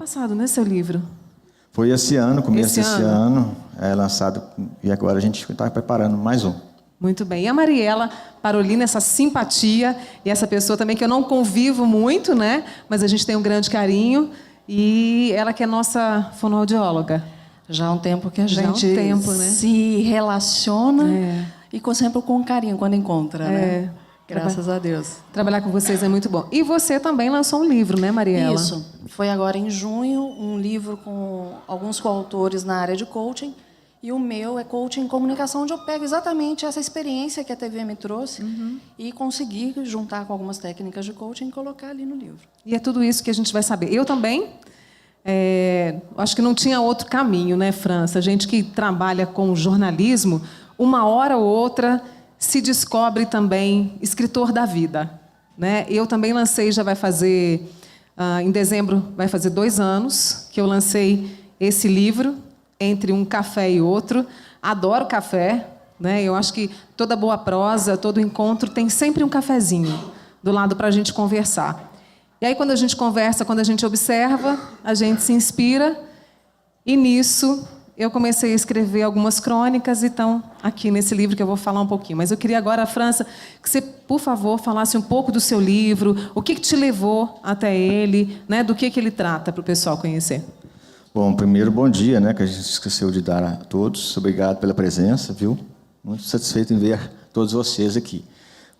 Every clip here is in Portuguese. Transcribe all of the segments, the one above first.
passado, né, seu livro? Foi esse ano, começo desse ano, é lançado, e agora a gente está preparando mais um. Muito bem. E a Mariela Parolin, essa simpatia, e essa pessoa também que eu não convivo muito, né? Mas a gente tem um grande carinho, e ela que é nossa fonoaudióloga. Já há um tempo que a Já há um gente tempo, né? se relaciona e sempre com carinho quando encontra, né? Graças a Deus. Trabalhar com vocês é muito bom. E você também lançou um livro, né, Mariela? Isso. Foi agora em junho, um livro com alguns coautores na área de coaching. E o meu é Coaching em Comunicação, onde eu pego exatamente essa experiência que a TV me trouxe e consegui juntar com algumas técnicas de coaching e colocar ali no livro. E é tudo isso que a gente vai saber. Eu também, acho que não tinha outro caminho, né, França? A gente que trabalha com jornalismo, uma hora ou outra se descobre também escritor da vida, né? Eu também lancei, já vai fazer, em dezembro, vai fazer 2 anos que eu lancei esse livro, Entre um Café e Outro. Adoro café, né? Eu acho que toda boa prosa, todo encontro tem sempre um cafezinho do lado para a gente conversar. E aí, quando a gente conversa, quando a gente observa, a gente se inspira. E nisso, eu comecei a escrever algumas crônicas, então, aqui nesse livro que eu vou falar um pouquinho. Mas eu queria agora, França, que você, por favor, falasse um pouco do seu livro, o que te levou até ele, né? Do que ele trata, para o pessoal conhecer. Bom, primeiro, bom dia, né, que a gente esqueceu de dar a todos. Obrigado pela presença, viu? Muito satisfeito em ver todos vocês aqui.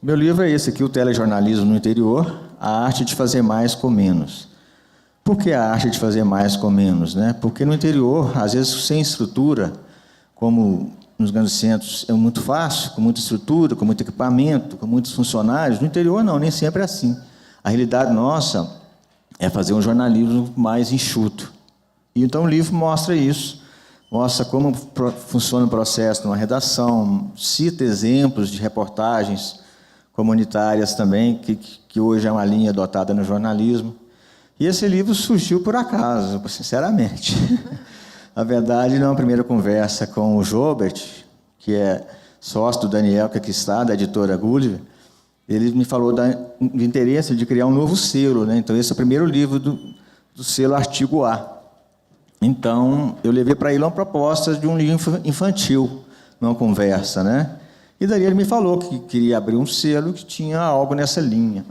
O meu livro é esse aqui, O Telejornalismo no Interior, a arte de fazer mais com menos. Por que a arte de fazer mais com menos, né? Porque no interior, às vezes, sem estrutura, como nos grandes centros é muito fácil, com muita estrutura, com muito equipamento, com muitos funcionários. No interior, não, nem sempre é assim. A realidade nossa é fazer um jornalismo mais enxuto. E então o livro mostra isso, mostra como funciona o processo numa redação, cita exemplos de reportagens comunitárias também, que hoje é uma linha adotada no jornalismo. E esse livro surgiu por acaso, sinceramente. Na verdade, numa primeira conversa com o Jobert, que é sócio do Daniel, que aqui está, da editora Gulliver, ele me falou do interesse de criar um novo selo, né? Então, esse é o primeiro livro do selo Artigo A. Então, eu levei para ele uma proposta de um livro infantil, numa conversa, né? E daí ele me falou que queria abrir um selo que tinha algo nessa linha,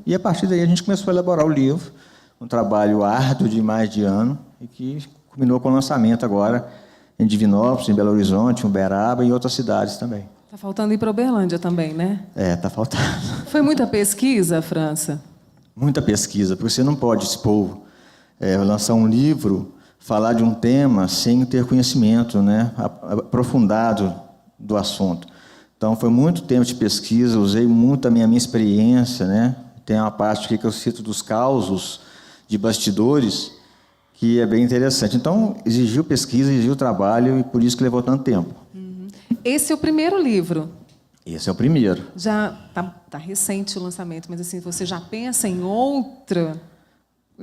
E a partir daí a gente começou a elaborar o livro, um trabalho árduo de mais de ano, e que culminou com o lançamento agora em Divinópolis, em Belo Horizonte, em Uberaba e em outras cidades também. Está faltando ir para Uberlândia também, né? Está faltando. Foi muita pesquisa, França? Muita pesquisa, porque você não pode expor, lançar um livro, falar de um tema sem ter conhecimento, né, aprofundado do assunto. Então, foi muito tempo de pesquisa, usei muito a minha experiência, né? Tem uma parte aqui que eu cito dos causos de bastidores, que é bem interessante. Então, exigiu pesquisa, exigiu trabalho, e por isso que levou tanto tempo. Esse é o primeiro livro? Esse é o primeiro. Já tá recente o lançamento, mas assim, você já pensa em outra?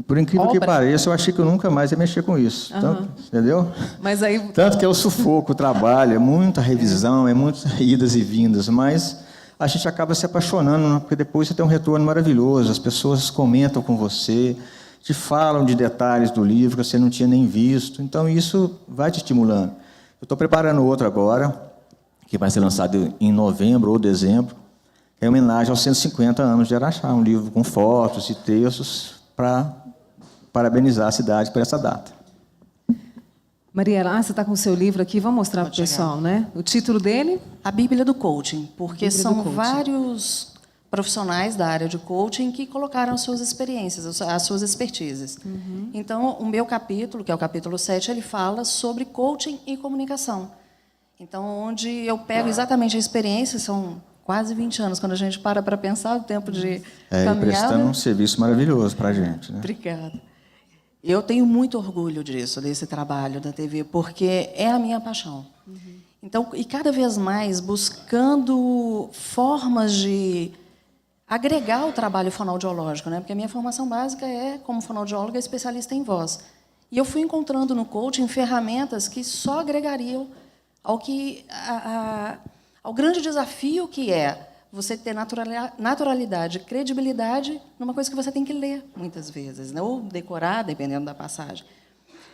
Por incrível obra? que pareça, eu achei que eu nunca mais ia mexer com isso. Tanto, entendeu? Mas aí... Tanto que é o sufoco, o trabalho, é muita revisão, é muitas idas e vindas, mas a gente acaba se apaixonando, né? Porque depois você tem um retorno maravilhoso, as pessoas comentam com você, te falam de detalhes do livro que você não tinha nem visto, então isso vai te estimulando. Eu estou preparando outro agora, que vai ser lançado em novembro ou dezembro, que é em homenagem aos 150 anos de Araxá, um livro com fotos e textos para parabenizar a cidade por essa data. Mariela, você está com o seu livro aqui, vamos mostrar para o pessoal, né? O título dele? A Bíblia do Coaching, porque Bíblia são do coaching. vários profissionais da área de coaching que colocaram as suas experiências, as suas expertises. Então, o meu capítulo, que é o capítulo 7, ele fala sobre coaching e comunicação. Então, onde eu pego exatamente a experiência, são quase 20 anos, quando a gente para pensar o tempo de caminhada. Prestando um serviço maravilhoso para a gente, né? Obrigada. Eu tenho muito orgulho disso, desse trabalho da TV, porque é a minha paixão. Então, e cada vez mais buscando formas de agregar o trabalho fonoaudiológico, né? Porque a minha formação básica é, como fonoaudióloga, especialista em voz. E eu fui encontrando no coaching ferramentas que só agregariam ao grande desafio que é você ter naturalidade, credibilidade numa coisa que você tem que ler muitas vezes, né? Ou decorar, dependendo da passagem.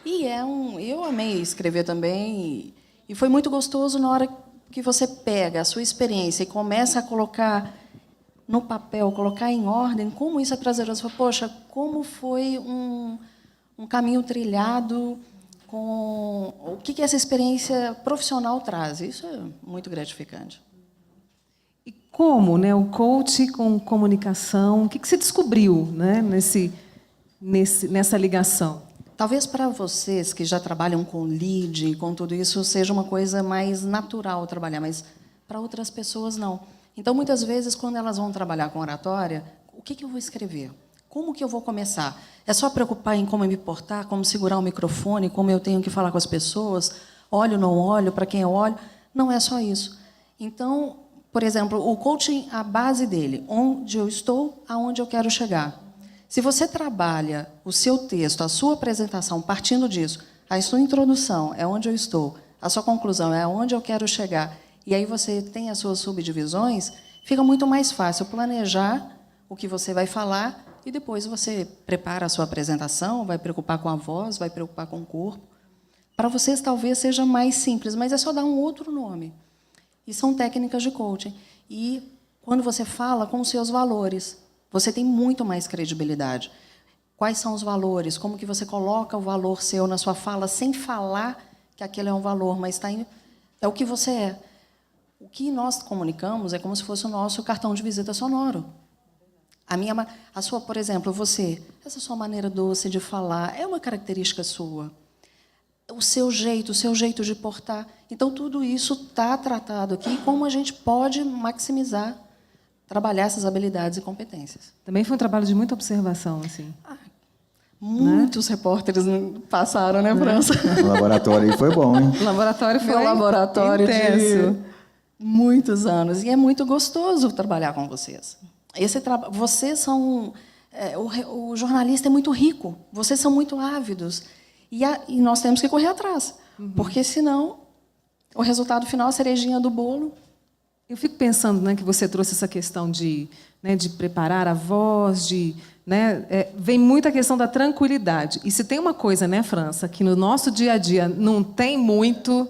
E eu amei escrever também, e foi muito gostoso na hora que você pega a sua experiência e começa a colocar no papel, colocar em ordem, como isso é prazeroso. Poxa, como foi um caminho trilhado, com o que essa experiência profissional traz. Isso é muito gratificante. E como, né, o coach com comunicação, o que você descobriu, né, nessa ligação? Talvez para vocês que já trabalham com lead, com tudo isso, seja uma coisa mais natural trabalhar, mas para outras pessoas não. Então, muitas vezes, quando elas vão trabalhar com oratória, o que eu vou escrever? Como que eu vou começar? É só preocupar em como me portar, como segurar o microfone, como eu tenho que falar com as pessoas, olho, não olho, para quem eu olho? Não é só isso. Então, por exemplo, o coaching, a base dele, onde eu estou, aonde eu quero chegar. Se você trabalha o seu texto, a sua apresentação, partindo disso, a sua introdução é onde eu estou, a sua conclusão é onde eu quero chegar, e aí você tem as suas subdivisões, fica muito mais fácil planejar o que você vai falar e depois você prepara a sua apresentação, vai preocupar com a voz, vai preocupar com o corpo. Para vocês talvez seja mais simples, mas é só dar um outro nome. E são técnicas de coaching. E quando você fala com os seus valores, você tem muito mais credibilidade. Quais são os valores? Como que você coloca o valor seu na sua fala sem falar que aquele é um valor, mas é o que você é. O que nós comunicamos é como se fosse o nosso cartão de visita sonoro. A sua, por exemplo, essa sua maneira doce de falar é uma característica sua. O seu jeito de portar. Então, tudo isso está tratado aqui, como a gente pode maximizar, trabalhar essas habilidades e competências. Também foi um trabalho de muita observação, assim. Muitos repórteres passaram, né, França? O laboratório aí foi bom, hein? O laboratório foi Meu laboratório intenso. de muitos anos. E é muito gostoso trabalhar com vocês. Vocês são... o jornalista é muito rico. Vocês são muito ávidos. E nós temos que correr atrás. Porque, senão, o resultado final, a cerejinha do bolo... Eu fico pensando, né, que você trouxe essa questão de preparar a voz, vem muito a questão da tranquilidade. E se tem uma coisa, né, França, que no nosso dia a dia não tem muito,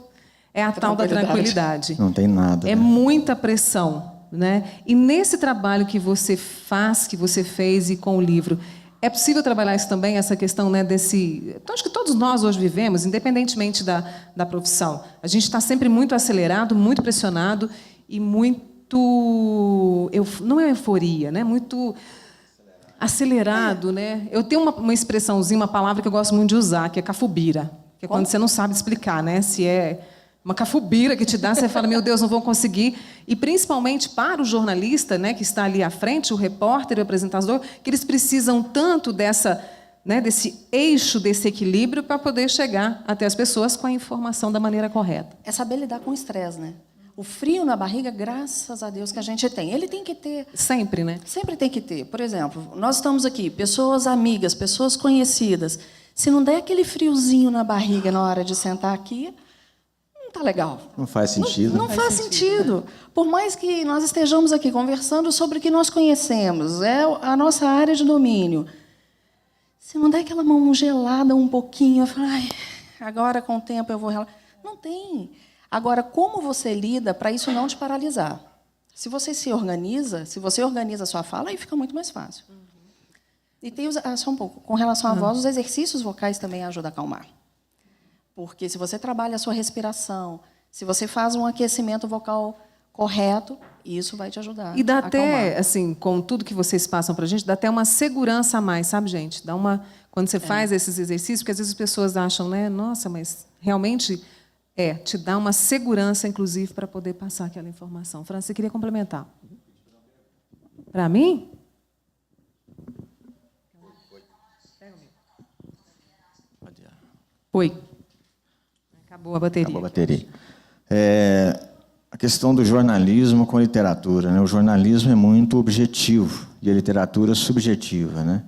é a tal da tranquilidade. Não tem nada. É muita pressão, né? E nesse trabalho que você faz, que você fez e com o livro, é possível trabalhar isso também, essa questão, né, então, acho que todos nós hoje vivemos, independentemente da profissão. A gente está sempre muito acelerado, muito pressionado e muito... não é euforia, né? Muito acelerado, né? Eu tenho uma expressãozinha, uma palavra que eu gosto muito de usar, que é cafubira, que é quando você não sabe explicar, né? Se é uma cafubira que te dá, você fala, meu Deus, não vou conseguir. E, principalmente, para o jornalista, né, que está ali à frente, o repórter, o apresentador, que eles precisam tanto desse eixo, desse equilíbrio, para poder chegar até as pessoas com a informação da maneira correta. É saber lidar com o estresse, né? O frio na barriga, graças a Deus que a gente tem. Ele tem que ter. Sempre, né? Sempre tem que ter. Por exemplo, nós estamos aqui, pessoas amigas, pessoas conhecidas. Se não der aquele friozinho na barriga na hora de sentar aqui, não está legal. Não faz sentido. Não faz sentido. Por mais que nós estejamos aqui conversando sobre o que nós conhecemos, é a nossa área de domínio. Se não der aquela mão gelada um pouquinho, eu falo, agora com o tempo eu vou relaxar. Não tem. Agora, como você lida para isso não te paralisar? Se você se organiza, se você organiza a sua fala, aí fica muito mais fácil. E tem só um pouco, com relação à voz, os exercícios vocais também ajudam a acalmar. Porque se você trabalha a sua respiração, se você faz um aquecimento vocal correto, isso vai te ajudar. E dá até, assim, com tudo que vocês passam para a gente, dá até uma segurança a mais, sabe, gente? Quando você faz esses exercícios, porque às vezes as pessoas acham, né, nossa, mas realmente... te dá uma segurança, inclusive, para poder passar aquela informação. França, você queria complementar? Para mim? Oi. Acabou a bateria. Acabou a bateria. A questão do jornalismo com a literatura, né? O jornalismo é muito objetivo e a literatura subjetiva, né?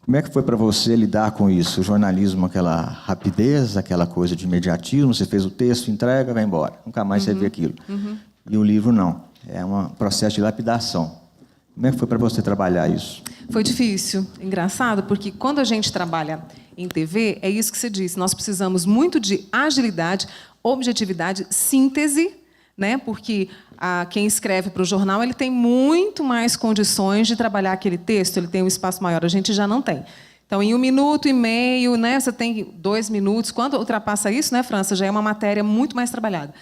Como é que foi para você lidar com isso? O jornalismo, aquela rapidez, aquela coisa de imediatismo, você fez o texto, entrega, vai embora. Nunca mais você vê aquilo. E o livro, não. É um processo de lapidação. Como é que foi para você trabalhar isso? Foi difícil, engraçado, porque quando a gente trabalha em TV, é isso que você disse, nós precisamos muito de agilidade, objetividade, síntese, né? Porque quem escreve para o jornal ele tem muito mais condições de trabalhar aquele texto, ele tem um espaço maior, a gente já não tem. Então, em 1 minuto e meio, né, você tem 2 minutos. Quando ultrapassa isso, né, França, já é uma matéria muito mais trabalhada.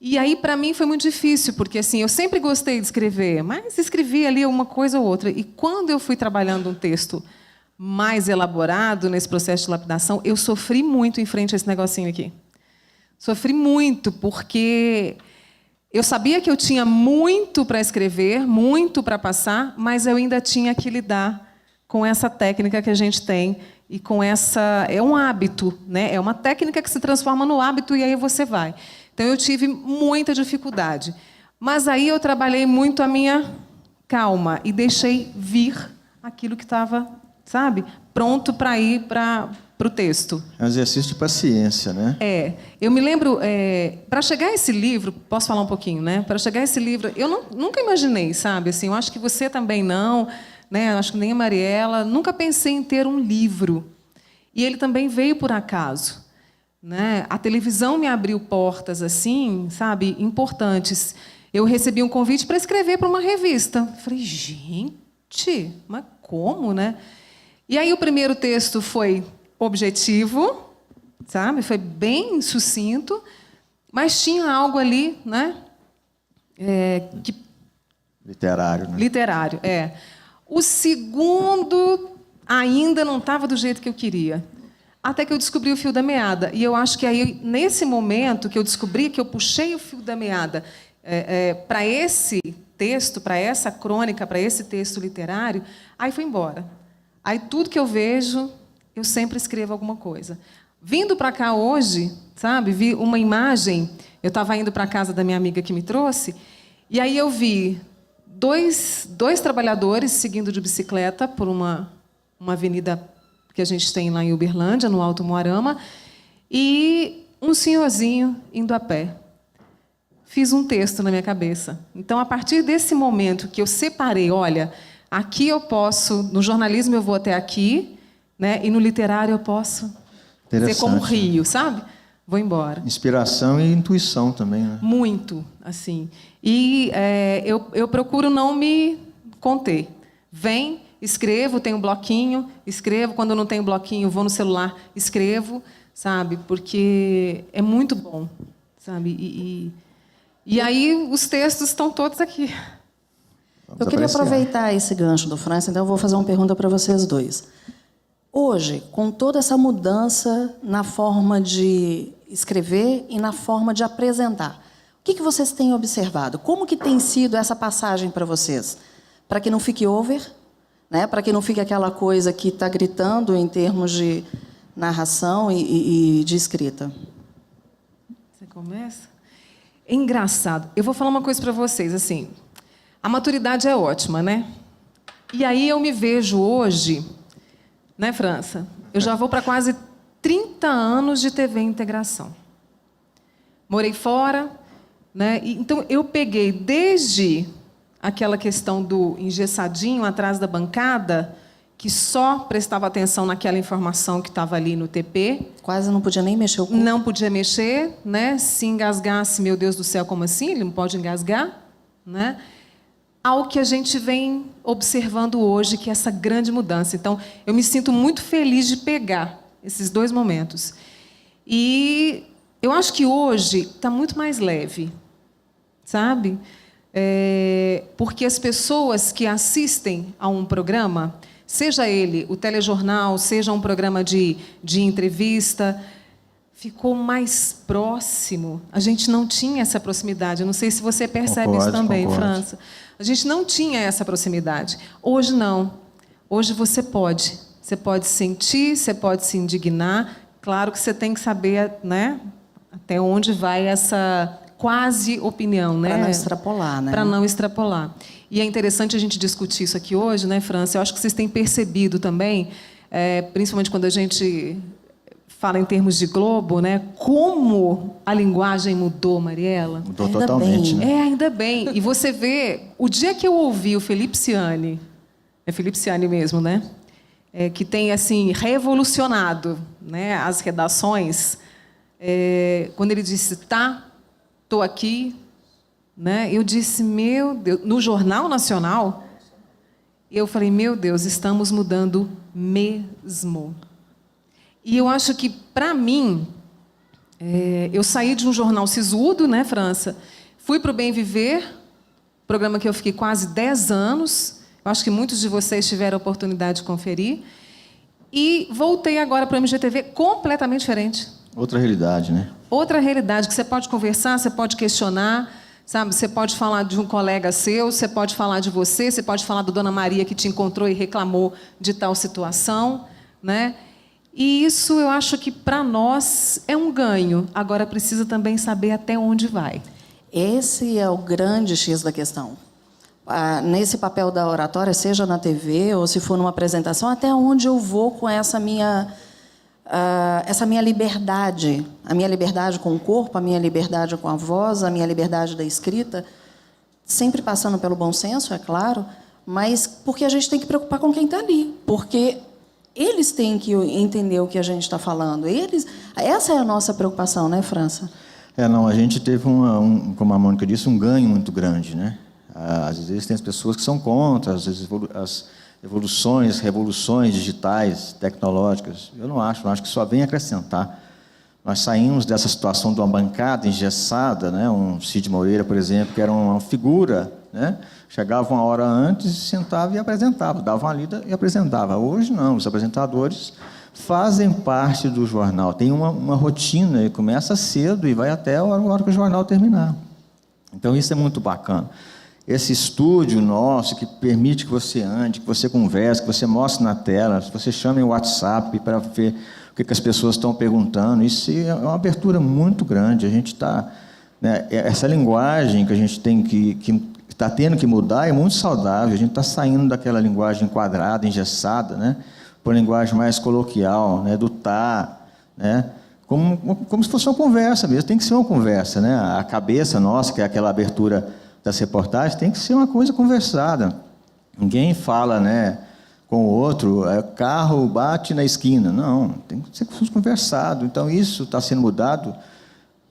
E aí, para mim, foi muito difícil, porque assim, eu sempre gostei de escrever, mas escrevi ali uma coisa ou outra. E quando eu fui trabalhando um texto mais elaborado nesse processo de lapidação, eu sofri muito em frente a esse negocinho aqui. Sofri muito, porque eu sabia que eu tinha muito para escrever, muito para passar, mas eu ainda tinha que lidar com essa técnica que a gente tem e com essa... É um hábito, né? É uma técnica que se transforma no hábito e aí você vai. Então, eu tive muita dificuldade. Mas aí eu trabalhei muito a minha calma e deixei vir aquilo que estava, sabe, pronto para ir para o texto. É um exercício de paciência, né? Eu me lembro, para chegar a esse livro, posso falar um pouquinho, né? Para chegar a esse livro, eu nunca imaginei, sabe? Assim, eu acho que você também não, né? Eu acho que nem a Mariela. Nunca pensei em ter um livro. E ele também veio por acaso. Né? A televisão me abriu portas assim, sabe, importantes. Eu recebi um convite para escrever para uma revista. Falei, gente, mas como, né? E aí o primeiro texto foi objetivo, sabe? Foi bem sucinto, mas tinha algo ali, né? Literário, né? Literário, O segundo ainda não estava do jeito que eu queria. Até que eu descobri o fio da meada. E eu acho que aí, nesse momento que eu descobri, que eu puxei o fio da meada para esse texto, para essa crônica, para esse texto literário, aí foi embora. Aí tudo que eu vejo, eu sempre escrevo alguma coisa. Vindo para cá hoje, sabe, vi uma imagem, eu estava indo para a casa da minha amiga que me trouxe, e aí eu vi dois trabalhadores seguindo de bicicleta por uma avenida que a gente tem lá em Uberlândia, no Alto Moarama, e um senhorzinho indo a pé. Fiz um texto na minha cabeça. Então, a partir desse momento que eu separei, olha, aqui eu posso, no jornalismo eu vou até aqui, né, e no literário eu posso ser como um rio, sabe? Vou embora. Inspiração e intuição também, né? Muito, assim. E eu procuro não me conter. Vem, escrevo, tenho um bloquinho, escrevo. Quando não tenho bloquinho, vou no celular, escrevo, sabe? Porque é muito bom, sabe? E aí os textos estão todos aqui. Eu queria aproveitar esse gancho do França, então eu vou fazer uma pergunta para vocês dois. Hoje, com toda essa mudança na forma de escrever e na forma de apresentar, o que vocês têm observado? Como que tem sido essa passagem para vocês? Para que não fique over, né? Para que não fique aquela coisa que está gritando em termos de narração e de escrita. Você começa? É engraçado. Eu vou falar uma coisa para vocês, assim, a maturidade é ótima, né? E aí eu me vejo hoje, né, França? Eu já vou para quase 30 anos de TV Integração. Morei fora, né? Então eu peguei desde aquela questão do engessadinho atrás da bancada, que só prestava atenção naquela informação que estava ali no TP. Quase não podia nem mexer o corpo. Não podia mexer, né? Se engasgasse, meu Deus do céu, como assim? Ele não pode engasgar, né? Ao que a gente vem observando hoje, que é essa grande mudança. Então, eu me sinto muito feliz de pegar esses dois momentos. E eu acho que hoje está muito mais leve, sabe? Porque as pessoas que assistem a um programa, seja ele o telejornal, seja um programa de entrevista, ficou mais próximo. A gente não tinha essa proximidade. Eu não sei se você percebe isso também, França. A gente não tinha essa proximidade. Hoje, não. Hoje você pode. Você pode sentir, você pode se indignar. Claro que você tem que saber, né, até onde vai essa quase opinião, né? Para não extrapolar, né? Para não extrapolar. E é interessante a gente discutir isso aqui hoje, né, França? Eu acho que vocês têm percebido também, principalmente quando a gente fala em termos de Globo, né? Como a linguagem mudou, Mariela? Mudou totalmente, né? Ainda bem. E você vê, o dia que eu ouvi o Felipe Ciani, é Felipe Ciani mesmo, né? Que tem, assim, revolucionado, né, as redações, quando ele disse, estou aqui, né? Eu disse, meu Deus, no Jornal Nacional, eu falei, meu Deus, estamos mudando mesmo. E eu acho que, para mim, eu saí de um jornal sisudo, né, França? Fui para o Bem Viver, programa que eu fiquei quase 10 anos. Eu acho que muitos de vocês tiveram a oportunidade de conferir. E voltei agora para o MGTV completamente diferente. Outra realidade, né? Outra realidade, que você pode conversar, você pode questionar, sabe? Você pode falar de um colega seu, você pode falar de você pode falar da Dona Maria que te encontrou e reclamou de tal situação, né? E isso eu acho que para nós é um ganho. Agora precisa também saber até onde vai. Esse é o grande X da questão. Nesse papel da oratória, seja na TV ou se for numa apresentação, até onde eu vou com essa minha liberdade, a minha liberdade com o corpo, a minha liberdade com a voz, a minha liberdade da escrita, sempre passando pelo bom senso, é claro, mas porque a gente tem que preocupar com quem está ali, porque eles têm que entender o que a gente está falando. Essa é a nossa preocupação, né, França? Não, a gente teve, como a Mônica disse, um ganho muito grande, né? Às vezes tem as pessoas que são contra as evoluções, revoluções digitais, tecnológicas. Eu não acho que só vem acrescentar. Nós saímos dessa situação de uma bancada engessada, né? Um Cid Moreira, por exemplo, que era uma figura, né? Chegava uma hora antes, sentava e apresentava, dava uma lida e apresentava. Hoje não, os apresentadores fazem parte do jornal, tem uma rotina, e começa cedo e vai até a hora que o jornal terminar. Então isso é muito bacana. Esse estúdio nosso, que permite que você ande, que você converse, que você mostre na tela, que você chame o WhatsApp para ver o que as pessoas estão perguntando, isso é uma abertura muito grande. A gente está, né, essa linguagem que a gente tem que está tendo que mudar é muito saudável. A gente está saindo daquela linguagem quadrada, engessada, né, para uma linguagem mais coloquial, né, do né, como se fosse uma conversa mesmo. Tem que ser uma conversa, né? A cabeça nossa, que é aquela abertura das reportagens, tem que ser uma coisa conversada. Ninguém fala, né, com o outro, carro bate na esquina. Não, tem que ser conversado. Então, isso está sendo mudado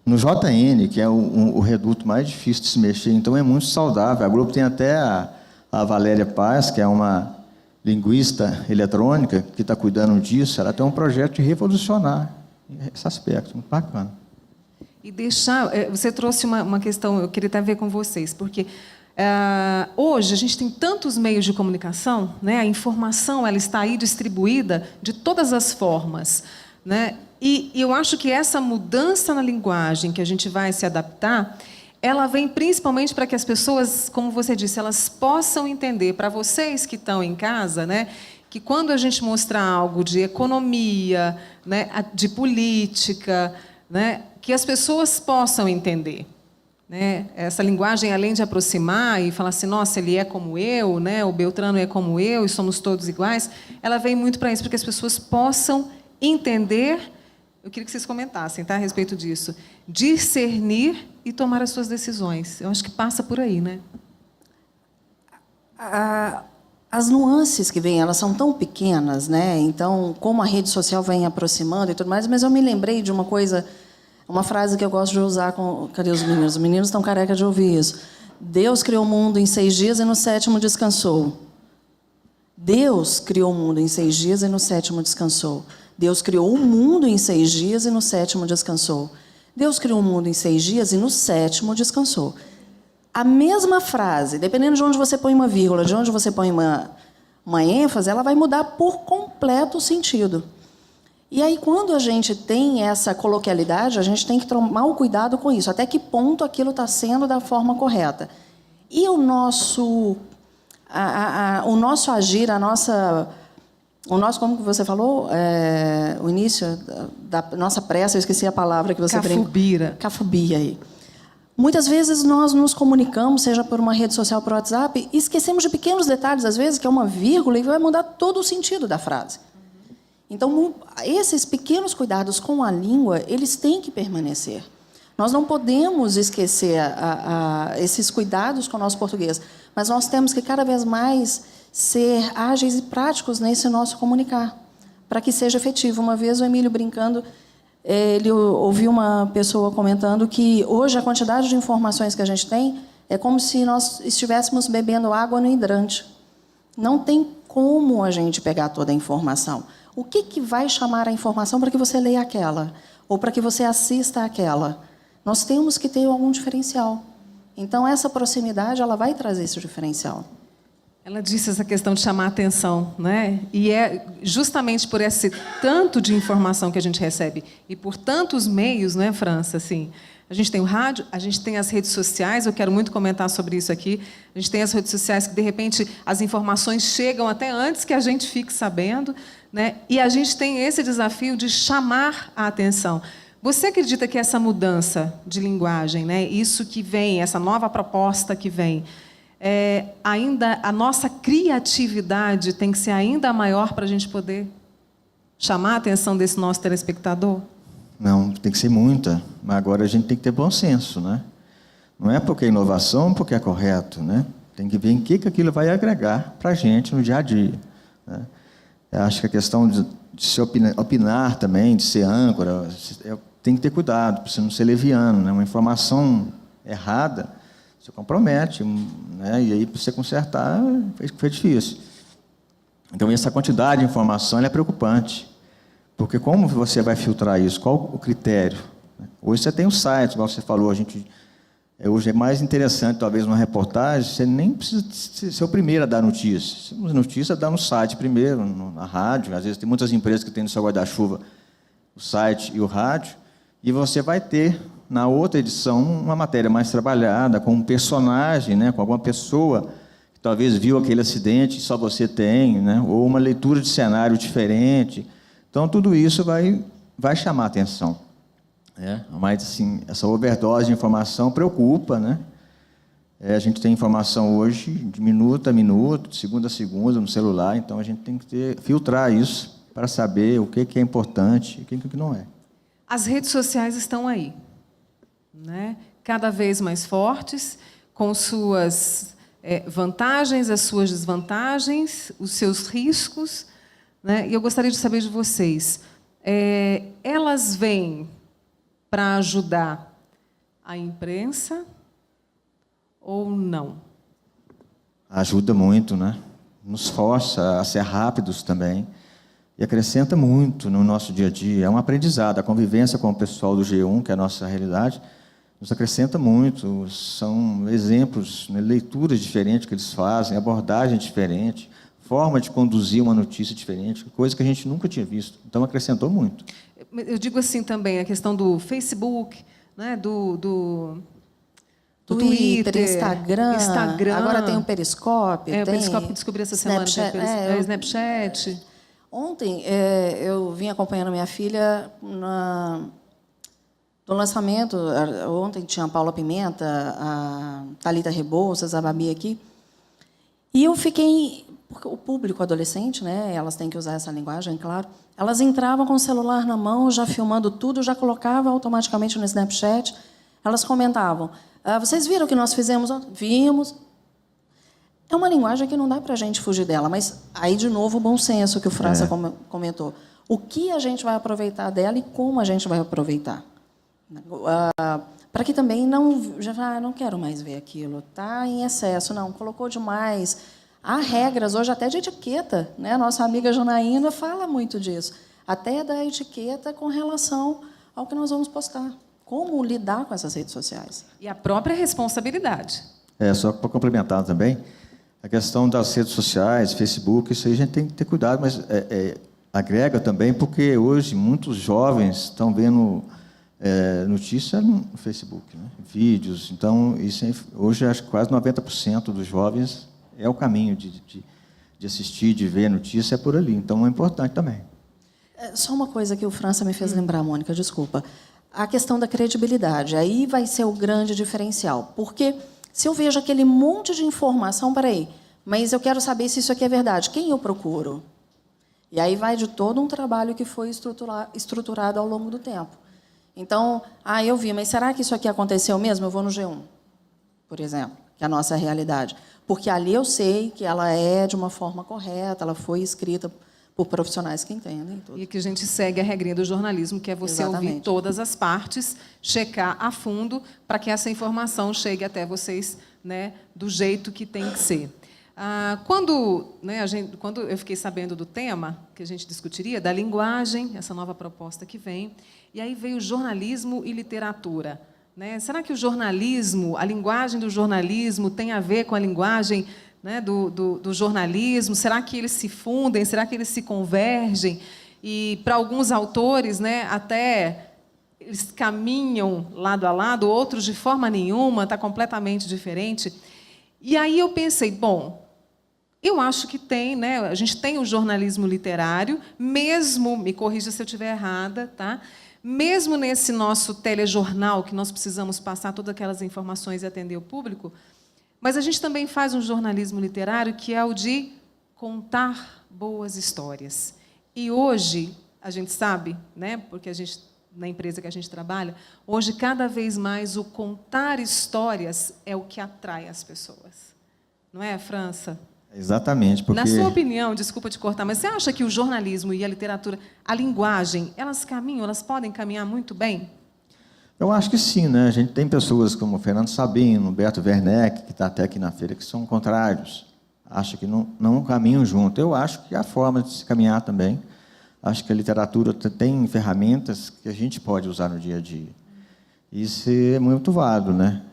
no JN, que é o reduto mais difícil de se mexer. Então, é muito saudável. A Globo tem até a Valéria Paz, que é uma linguista eletrônica, que está cuidando disso. Ela tem um projeto de revolucionar esse aspecto. Muito bacana. E você trouxe uma questão, eu queria até ver com vocês, porque hoje a gente tem tantos meios de comunicação, né? A informação ela está aí distribuída de todas as formas, né? E eu acho que essa mudança na linguagem que a gente vai se adaptar, ela vem principalmente para que as pessoas, como você disse, elas possam entender, para vocês que estão em casa, né, que quando a gente mostrar algo de economia, né, de política, né, que as pessoas possam entender, né? Essa linguagem, além de aproximar e falar assim, nossa, ele é como eu, né? O Beltrano é como eu e somos todos iguais, ela vem muito para isso, para que as pessoas possam entender. Eu queria que vocês comentassem, tá, a respeito disso. Discernir e tomar as suas decisões. Eu acho que passa por aí, né? As nuances que vêm, elas são tão pequenas, né? Então, como a rede social vem aproximando e tudo mais, mas eu me lembrei de uma coisa, uma frase que eu gosto de usar com... Cadê os meninos? Os meninos estão careca de ouvir isso. Deus criou o mundo em 6 dias e no 7º descansou. Deus criou o mundo em 6 dias e no 7º descansou. Deus criou o mundo em 6 dias e no 7º descansou. Deus criou o mundo em 6 dias e no 7º descansou. A mesma frase, dependendo de onde você põe uma vírgula, de onde você põe uma ênfase, ela vai mudar por completo o sentido. E aí, quando a gente tem essa coloquialidade, a gente tem que tomar o cuidado com isso. Até que ponto aquilo está sendo da forma correta. E o nosso agir, o nosso, como você falou, o início da nossa pressa, eu esqueci a palavra que você... Cafubira. Cafubia aí. Muitas vezes nós nos comunicamos, seja por uma rede social, por WhatsApp, e esquecemos de pequenos detalhes, às vezes, que é uma vírgula, e vai mudar todo o sentido da frase. Então, esses pequenos cuidados com a língua, eles têm que permanecer. Nós não podemos esquecer esses cuidados com o nosso português, mas nós temos que cada vez mais ser ágeis e práticos nesse nosso comunicar, para que seja efetivo. Uma vez o Emílio brincando, ele ouviu uma pessoa comentando que hoje a quantidade de informações que a gente tem é como se nós estivéssemos bebendo água no hidrante. Não tem como a gente pegar toda a informação. O que vai chamar a informação para que você leia aquela? Ou para que você assista aquela? Nós temos que ter algum diferencial. Então, essa proximidade ela vai trazer esse diferencial. Ela disse essa questão de chamar a atenção, né? E é justamente por esse tanto de informação que a gente recebe e por tantos meios, né, França? Assim, a gente tem o rádio, a gente tem as redes sociais, eu quero muito comentar sobre isso aqui. A gente tem as redes sociais que, de repente, as informações chegam até antes que a gente fique sabendo, né? E a gente tem esse desafio de chamar a atenção. Você acredita que essa mudança de linguagem, né, isso que vem, essa nova proposta que vem, ainda a nossa criatividade tem que ser ainda maior para a gente poder chamar a atenção desse nosso telespectador? Não, tem que ser muita, mas agora a gente tem que ter bom senso, né? Não é porque é inovação, porque é correto, né? Tem que ver em que aquilo vai agregar para a gente no dia a dia, né? Eu acho que a questão de se opinar também, de ser âncora, tem que ter cuidado, para você não ser leviano, né? Uma informação errada, você compromete, né? E aí, para você consertar, foi difícil. Então, essa quantidade de informação é preocupante. Porque como você vai filtrar isso? Qual o critério? Hoje você tem um site, como você falou, hoje é mais interessante, talvez, numa reportagem, você nem precisa ser o primeiro a dar notícia. Notícia dá no site primeiro, na rádio. Às vezes tem muitas empresas que têm no seu guarda-chuva o site e o rádio, e você vai ter, na outra edição, uma matéria mais trabalhada, com um personagem, né, com alguma pessoa que talvez viu aquele acidente e só você tem, né, ou uma leitura de cenário diferente. Então, tudo isso vai chamar a atenção. Mas, assim, essa overdose de informação preocupa, né? A gente tem informação hoje de minuto a minuto, de segunda a segunda, no celular, então a gente tem que filtrar isso para saber o que é importante e o que não é. As redes sociais estão aí, né? Cada vez mais fortes, com suas vantagens, as suas desvantagens, os seus riscos, né? E eu gostaria de saber de vocês, elas vêm para ajudar a imprensa ou não? Ajuda muito, né? Nos força a ser rápidos também e acrescenta muito no nosso dia a dia. É um aprendizado. A convivência com o pessoal do G1, que é a nossa realidade, nos acrescenta muito. São exemplos, né? Leituras diferentes que eles fazem, abordagem diferente, forma de conduzir uma notícia diferente, coisa que a gente nunca tinha visto. Então, acrescentou muito. Eu digo assim também, a questão do Facebook, né, do Twitter, Instagram, agora tem o Periscope. O Periscope descobri essa semana. Snapchat. Ontem, eu vim acompanhando minha filha no lançamento. Ontem tinha a Paula Pimenta, a Thalita Rebouças, a Babi aqui. E eu fiquei... Porque o público adolescente, né, elas têm que usar essa linguagem, claro. Elas entravam com o celular na mão, já filmando tudo, já colocava automaticamente no Snapchat. Elas comentavam, vocês viram o que nós fizemos? Vimos. É uma linguagem que não dá para a gente fugir dela, mas aí, de novo, o bom senso que o França comentou. O que a gente vai aproveitar dela e como a gente vai aproveitar. Para que também não quero mais ver aquilo, está em excesso, não, colocou demais. Há regras hoje até de etiqueta, né? A nossa amiga Janaína fala muito disso, até da etiqueta com relação ao que nós vamos postar. Como lidar com essas redes sociais. E a própria responsabilidade. Só para complementar também, a questão das redes sociais, Facebook, isso aí a gente tem que ter cuidado, mas agrega também, porque hoje muitos jovens estão vendo notícia no Facebook, né? Vídeos. Então, isso hoje acho que quase 90% dos jovens é o caminho de assistir, de ver notícia, é por ali. Então, é importante também. Só uma coisa que o França me fez lembrar, Mônica, desculpa. A questão da credibilidade. Aí vai ser o grande diferencial. Porque se eu vejo aquele monte de informação, peraí, mas eu quero saber se isso aqui é verdade. Quem eu procuro? E aí vai de todo um trabalho que foi estruturado ao longo do tempo. Então, eu vi, mas será que isso aqui aconteceu mesmo? Eu vou no G1, por exemplo, que é a nossa realidade. Porque ali eu sei que ela é de uma forma correta, ela foi escrita por profissionais que entendem tudo. E que a gente segue a regrinha do jornalismo, que é você ouvir todas as partes, checar a fundo, para que essa informação chegue até vocês, né, do jeito que tem que ser. Quando eu fiquei sabendo do tema que a gente discutiria, da linguagem, essa nova proposta que vem, e aí veio jornalismo e literatura. Né? Será que o jornalismo, a linguagem do jornalismo tem a ver com a linguagem, né, do jornalismo? Será que eles se fundem? Será que eles se convergem? E, para alguns autores, né, até eles caminham lado a lado, outros de forma nenhuma, está completamente diferente. E aí eu pensei, bom, eu acho que tem, né, a gente tem o jornalismo literário, mesmo, me corrija se eu estiver errada, tá? Mesmo nesse nosso telejornal, que nós precisamos passar todas aquelas informações e atender o público, mas a gente também faz um jornalismo literário que é o de contar boas histórias. E hoje, a gente sabe, né, porque a gente, na empresa que a gente trabalha, hoje, cada vez mais, o contar histórias é o que atrai as pessoas. Não é, França? Exatamente. Porque... Na sua opinião, desculpa te cortar, mas você acha que o jornalismo e a literatura, a linguagem, elas caminham, elas podem caminhar muito bem? Eu acho que sim, né? A gente tem pessoas como o Fernando Sabino, Beto Werneck, que está até aqui na feira, que são contrários. Acho que não caminham junto. Eu acho que é a forma de se caminhar também. Acho que a literatura tem ferramentas que a gente pode usar no dia a dia. Isso é muito válido, né?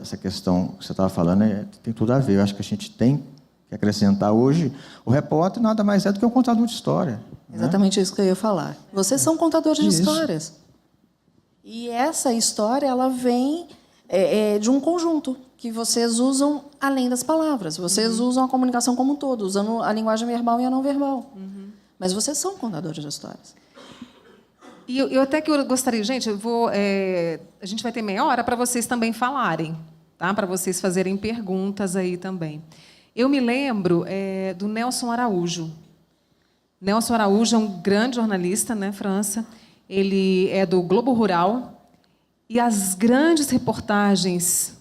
Essa questão que você estava falando tem tudo a ver. Eu acho que a gente tem que acrescentar hoje. O repórter nada mais é do que um contador de história. Exatamente, né? Isso que eu ia falar. Vocês são contadores de histórias. E essa história, ela vem de um conjunto que vocês usam além das palavras. Vocês usam a comunicação como um todo, usando a linguagem verbal e a não verbal. Mas vocês são contadores de histórias. E eu até que eu gostaria, gente, a gente vai ter meia hora para vocês também falarem, tá? Para vocês fazerem perguntas aí também. Eu me lembro do Nelson Araújo. Nelson Araújo é um grande jornalista, né, França? Ele é do Globo Rural. E as grandes reportagens,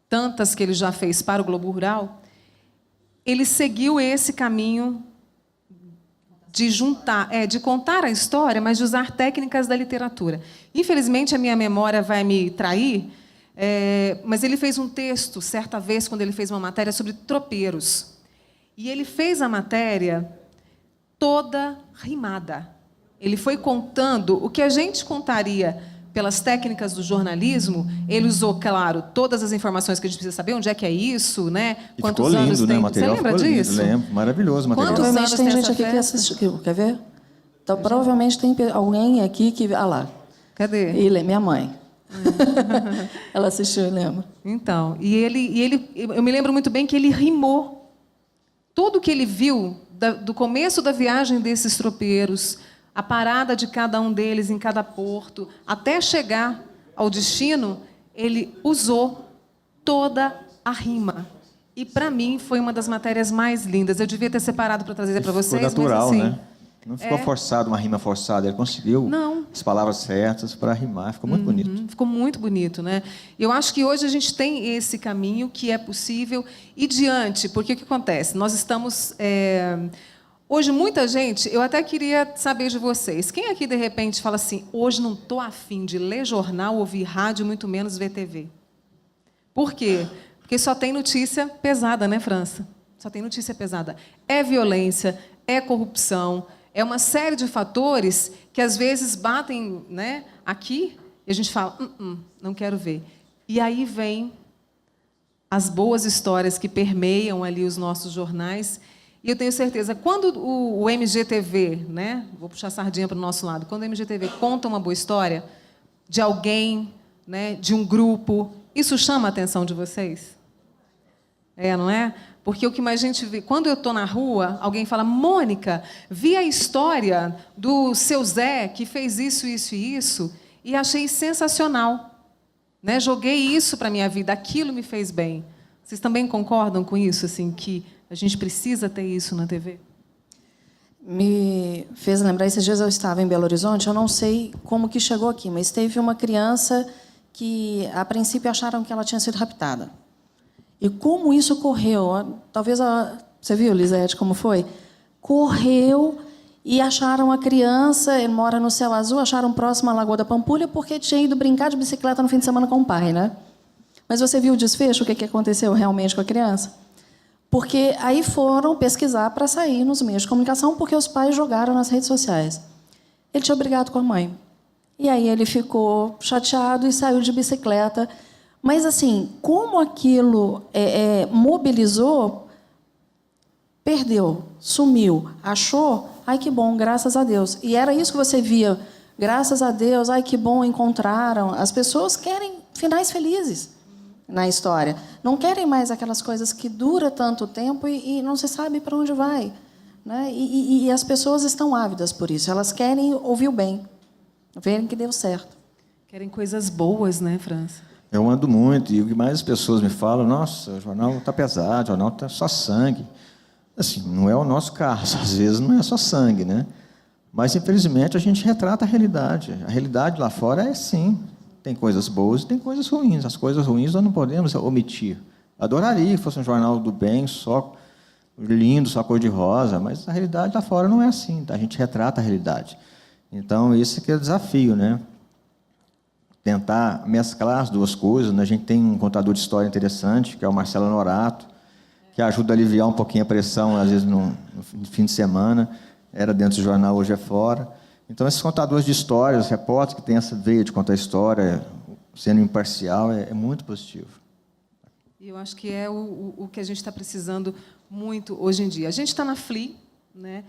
tantas que ele já fez para o Globo Rural, ele seguiu esse caminho de contar a história, mas de usar técnicas da literatura. Infelizmente, a minha memória vai me trair, mas ele fez um texto, certa vez, quando ele fez uma matéria sobre tropeiros. E ele fez a matéria toda rimada. Ele foi contando o que a gente contaria pelas técnicas do jornalismo. Ele usou, claro, todas as informações que a gente precisa saber, onde é que é isso, né? E quantos anos tem? Né? O material Você lembra disso? Lembro, maravilhoso o material. Provavelmente tem gente aqui que assistiu, quer ver? Então, provavelmente tem alguém aqui que... Ah lá. Cadê? Minha mãe. Ela assistiu e lembra. Então, eu me lembro muito bem que ele rimou. Tudo que ele viu, do começo da viagem desses tropeiros, a parada de cada um deles em cada porto, até chegar ao destino, ele usou toda a rima. E, para mim, foi uma das matérias mais lindas. Eu devia ter separado para trazer para vocês, natural, mas assim... né? Não ficou forçado, uma rima forçada. Ele conseguiu as palavras certas para rimar. Ficou muito bonito. Ficou muito bonito, né? Eu acho que hoje a gente tem esse caminho que é possível ir diante. Porque o que acontece? Nós estamos... Hoje, muita gente... Eu até queria saber de vocês. Quem aqui, de repente, fala assim, hoje não estou afim de ler jornal, ouvir rádio, muito menos ver TV? Por quê? Porque só tem notícia pesada, né, França? Só tem notícia pesada. É violência, é corrupção... É uma série de fatores que, às vezes, batem, né, aqui e a gente fala, não quero ver. E aí vem as boas histórias que permeiam ali os nossos jornais. E eu tenho certeza, quando o MGTV, né, vou puxar a sardinha para o nosso lado, quando o MGTV conta uma boa história de alguém, né, de um grupo, isso chama a atenção de vocês? Não é? Porque o que mais a gente vê... Quando eu estou na rua, alguém fala, Mônica, vi a história do seu Zé, que fez isso, isso e isso, e achei sensacional. Né? Joguei isso para a minha vida, aquilo me fez bem. Vocês também concordam com isso, assim, que a gente precisa ter isso na TV? me fez lembrar, esses dias eu estava em Belo Horizonte, eu não sei como que chegou aqui, mas teve uma criança que, a princípio, acharam que ela tinha sido raptada. E como isso ocorreu? Talvez você viu, Lisete, como foi? Correu e acharam a criança, ele mora no Céu Azul, acharam próximo à Lagoa da Pampulha porque tinha ido brincar de bicicleta no fim de semana com o pai, né? Mas você viu o desfecho, o que aconteceu realmente com a criança? Porque aí foram pesquisar para sair nos meios de comunicação, porque os pais jogaram nas redes sociais. Ele tinha brigado com a mãe. E aí ele ficou chateado e saiu de bicicleta. Mas, assim, como aquilo mobilizou, perdeu, sumiu, achou, ai, que bom, graças a Deus. E era isso que você via, graças a Deus, ai, que bom, encontraram. As pessoas querem finais felizes na história. Não querem mais aquelas coisas que duram tanto tempo e não se sabe para onde vai. Né? E as pessoas estão ávidas por isso. Elas querem ouvir o bem, verem que deu certo. Querem coisas boas, né, França? Eu ando muito, e o que mais as pessoas me falam, nossa, o jornal está pesado, o jornal está só sangue. Assim, não é o nosso caso, às vezes não é só sangue, né? Mas, infelizmente, a gente retrata a realidade. A realidade lá fora é sim, tem coisas boas e tem coisas ruins. As coisas ruins nós não podemos omitir. Adoraria que fosse um jornal do bem, só lindo, só cor-de-rosa, mas a realidade lá fora não é assim, tá? A gente retrata a realidade. Então, esse que é o desafio, né? Tentar mesclar as duas coisas. Né? A gente tem um contador de história interessante, que é o Marcelo Norato, que ajuda a aliviar um pouquinho a pressão, às vezes, no fim de semana. Era dentro do jornal, hoje é fora. Então, esses contadores de histórias, repórteres que têm essa veia de contar história, sendo imparcial, é muito positivo. E eu acho que é o que a gente está precisando muito hoje em dia. A gente está na FLI, né?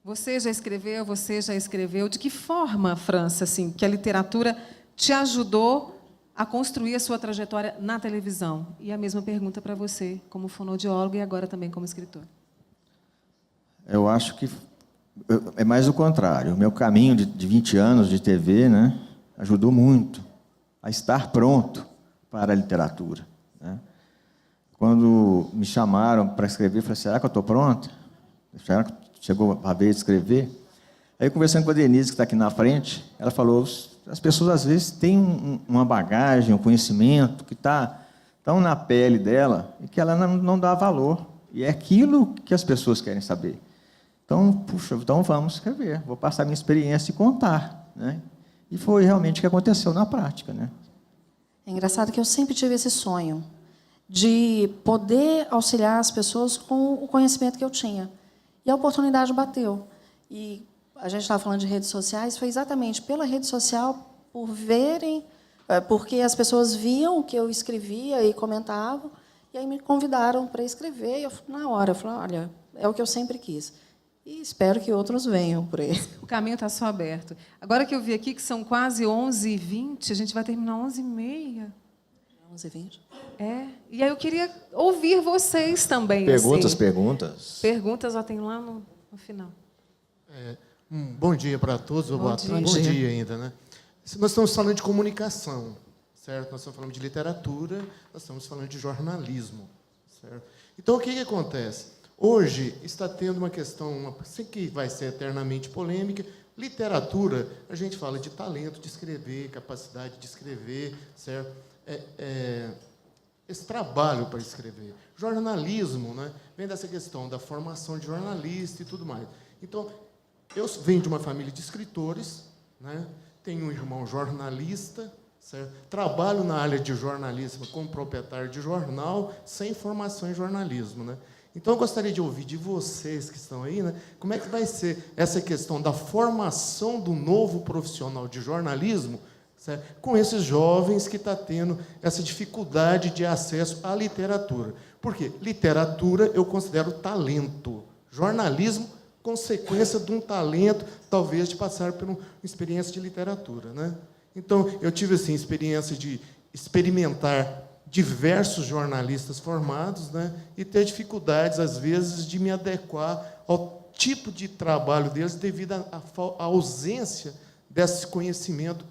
Você já escreveu. De que forma, França, assim, que a literatura te ajudou a construir a sua trajetória na televisão? E a mesma pergunta para você, como fonoaudiólogo e agora também como escritor. Eu acho que é mais o contrário. O meu caminho de 20 anos de TV, né, ajudou muito a estar pronto para a literatura. Né? Quando me chamaram para escrever, eu falei, será que eu estou pronto? Será que chegou a vez de escrever? Aí, conversando com a Denise, que está aqui na frente, ela falou, as pessoas, às vezes, têm uma bagagem, um conhecimento que está tão na pele dela e que ela não dá valor. E é aquilo que as pessoas querem saber. Então, puxa, então vamos escrever. Vou passar minha experiência e contar. Né? E foi realmente o que aconteceu na prática. Né? É engraçado que eu sempre tive esse sonho de poder auxiliar as pessoas com o conhecimento que eu tinha. E a oportunidade bateu. E a gente estava falando de redes sociais, foi exatamente pela rede social, por verem, porque as pessoas viam o que eu escrevia e comentavam, e aí me convidaram para escrever, e eu, na hora, eu falei, olha, é o que eu sempre quis. E espero que outros venham por aí. O caminho está só aberto. Agora que eu vi aqui que são quase 11h20, a gente vai terminar 11h30. 11h20. E aí eu queria ouvir vocês também. Perguntas, assim. perguntas. Perguntas, ó, tem lá no final. Bom dia para todos, ou boa tarde. Bom Bom dia. dia ainda, né? Nós estamos falando de comunicação, certo? Nós estamos falando de literatura, nós estamos falando de jornalismo, certo? Então, o que acontece? Hoje está tendo uma questão, sei que vai ser eternamente polêmica. Literatura, a gente fala de talento de escrever, capacidade de escrever, certo? Esse trabalho para escrever. Jornalismo, né, vem dessa questão da formação de jornalista e tudo mais. Então, eu venho de uma família de escritores, né, tenho um irmão jornalista, certo? Trabalho na área de jornalismo como proprietário de jornal, sem formação em jornalismo. Né? Então, eu gostaria de ouvir de vocês que estão aí, né, como é que vai ser essa questão da formação do novo profissional de jornalismo, certo? Com esses jovens que estão tendo essa dificuldade de acesso à literatura. Por quê? Literatura eu considero talento. Jornalismo, consequência de um talento, talvez, de passar por uma experiência de literatura. Né? Então, eu tive assim, experiência de experimentar diversos jornalistas formados, né, e ter dificuldades, às vezes, de me adequar ao tipo de trabalho deles devido à ausência desse conhecimento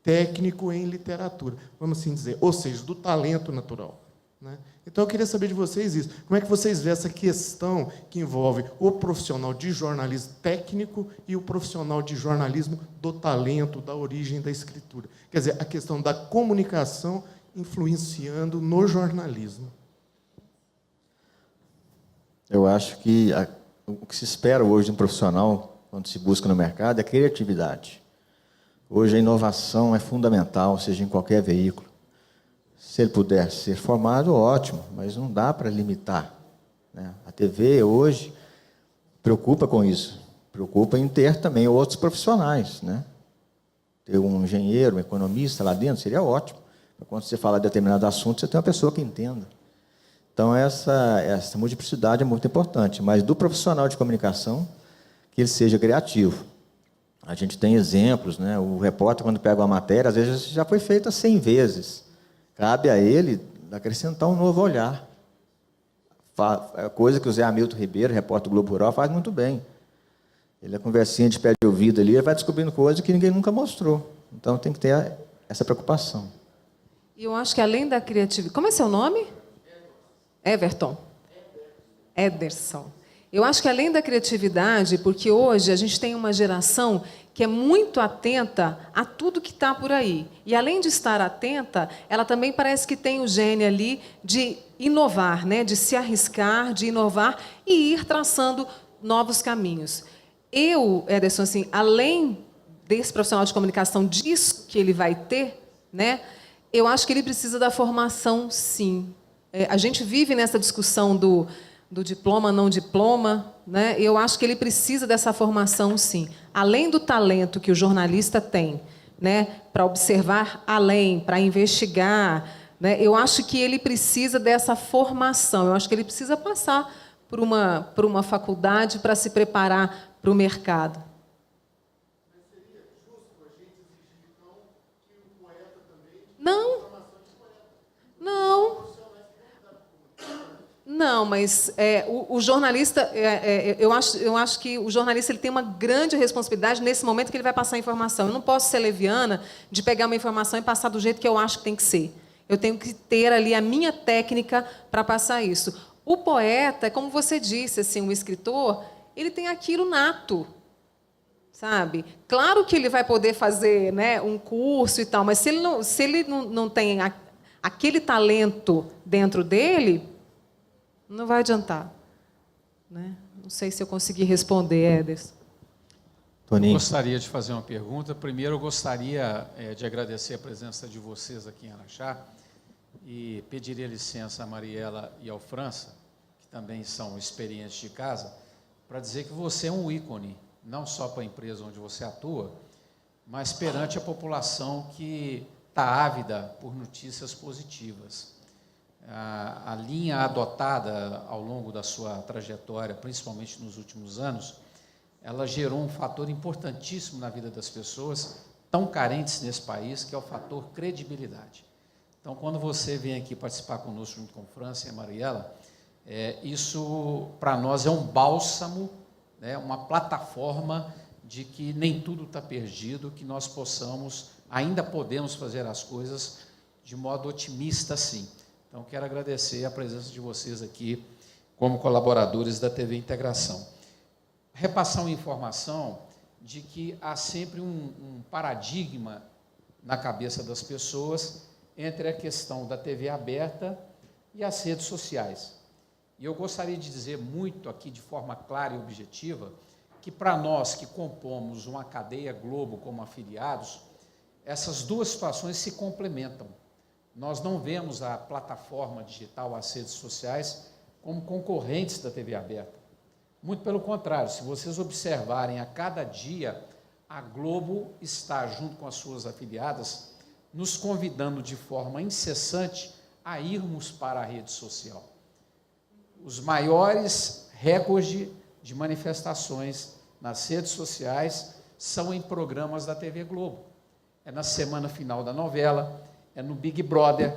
técnico em literatura, vamos assim dizer, ou seja, do talento natural. né? Então, eu queria saber de vocês isso. Como é que vocês veem essa questão que envolve o profissional de jornalismo técnico e o profissional de jornalismo do talento, da origem da escritura? Quer dizer, a questão da comunicação influenciando no jornalismo. Eu acho que o que se espera hoje de um profissional, quando se busca no mercado, é criatividade. Hoje a inovação é fundamental, seja em qualquer veículo. Se ele puder ser formado, ótimo, mas não dá para limitar, né? A TV hoje preocupa com isso, preocupa em ter também outros profissionais, né? Ter um engenheiro, um economista lá dentro seria ótimo. Quando você fala de determinado assunto, você tem uma pessoa que entenda. Então, essa multiplicidade é muito importante, mas do profissional de comunicação, que ele seja criativo. A gente tem exemplos, né? O repórter, quando pega uma matéria, às vezes já foi feita 100 vezes. Cabe a ele acrescentar um novo olhar. Coisa que o Zé Hamilton Ribeiro, repórter do Globo Rural, faz muito bem. Ele, a conversinha de pé de ouvido ali, ele vai descobrindo coisas que ninguém nunca mostrou. Então, tem que ter essa preocupação. E eu acho que, além da criatividade... Como é seu nome? Everton. Ederson. Eu acho que, além da criatividade, porque hoje a gente tem uma geração que é muito atenta a tudo que está por aí. E, além de estar atenta, ela também parece que tem o gene ali de inovar, né? De se arriscar, de inovar e ir traçando novos caminhos. Eu, Ederson, assim, além desse profissional de comunicação, disso que ele vai ter, né? Eu acho que ele precisa da formação, sim. A gente vive nessa discussão do diploma, não diploma, né? Eu acho que ele precisa dessa formação, sim. Além do talento que o jornalista tem, né, para observar além, para investigar, né, eu acho que ele precisa dessa formação. Eu acho que ele precisa passar por uma faculdade para se preparar para o mercado. Mas seria justo a gente exigir, então, que o poeta também... Não. Não. Não, mas o jornalista, eu acho que o jornalista ele tem uma grande responsabilidade nesse momento que ele vai passar a informação. Eu não posso ser leviana de pegar uma informação e passar do jeito que eu acho que tem que ser. Eu tenho que ter ali a minha técnica para passar isso. O poeta, como você disse, assim, o escritor, ele tem aquilo nato, sabe? Claro que ele vai poder fazer, né, um curso e tal, mas se ele não tem aquele talento dentro dele, não vai adiantar, né? Não sei se eu consegui responder, Ederson. Eu gostaria de fazer uma pergunta. Primeiro, eu gostaria de agradecer a presença de vocês aqui em Araxá e pediria licença a Mariela e ao França, que também são experientes de casa, para dizer que você é um ícone, não só para a empresa onde você atua, mas perante a população que está ávida por notícias positivas. A linha adotada ao longo da sua trajetória, principalmente nos últimos anos, ela gerou um fator importantíssimo na vida das pessoas, tão carentes nesse país, que é o fator credibilidade. Então, quando você vem aqui participar conosco, junto com França e a Mariela, isso, para nós, é um bálsamo, né, uma plataforma de que nem tudo está perdido, que nós ainda podemos fazer as coisas de modo otimista, sim. Então, quero agradecer a presença de vocês aqui como colaboradores da TV Integração. Repassar uma informação de que há sempre um paradigma na cabeça das pessoas entre a questão da TV aberta e as redes sociais. E eu gostaria de dizer muito aqui, de forma clara e objetiva, que para nós que compomos uma cadeia Globo como afiliados, essas duas situações se complementam. Nós não vemos a plataforma digital, as redes sociais, como concorrentes da TV aberta. Muito pelo contrário, se vocês observarem a cada dia, a Globo está, junto com as suas afiliadas, nos convidando de forma incessante a irmos para a rede social. Os maiores recordes de manifestações nas redes sociais são em programas da TV Globo. É na semana final da novela, é no Big Brother.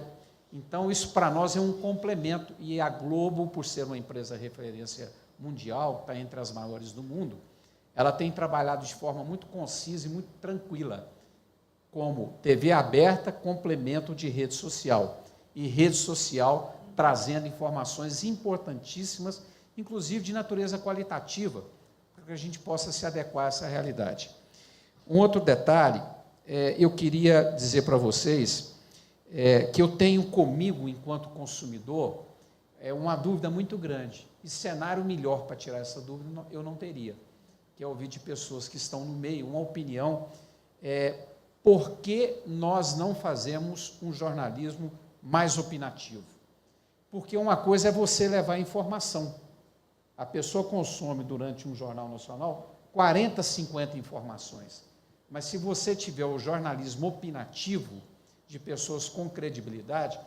Então, isso para nós é um complemento. E a Globo, por ser uma empresa referência mundial, está entre as maiores do mundo, ela tem trabalhado de forma muito concisa e muito tranquila, como TV aberta, complemento de rede social. E rede social trazendo informações importantíssimas, inclusive de natureza qualitativa, para que a gente possa se adequar a essa realidade. Um outro detalhe, eu queria dizer para vocês que eu tenho comigo, enquanto consumidor, uma dúvida muito grande. E cenário melhor para tirar essa dúvida eu não teria, que é ouvir de pessoas que estão no meio uma opinião, por que nós não fazemos um jornalismo mais opinativo? Porque uma coisa é você levar informação. A pessoa consome, durante um jornal nacional, 40, 50 informações. Mas se você tiver o jornalismo opinativo, de pessoas com credibilidade,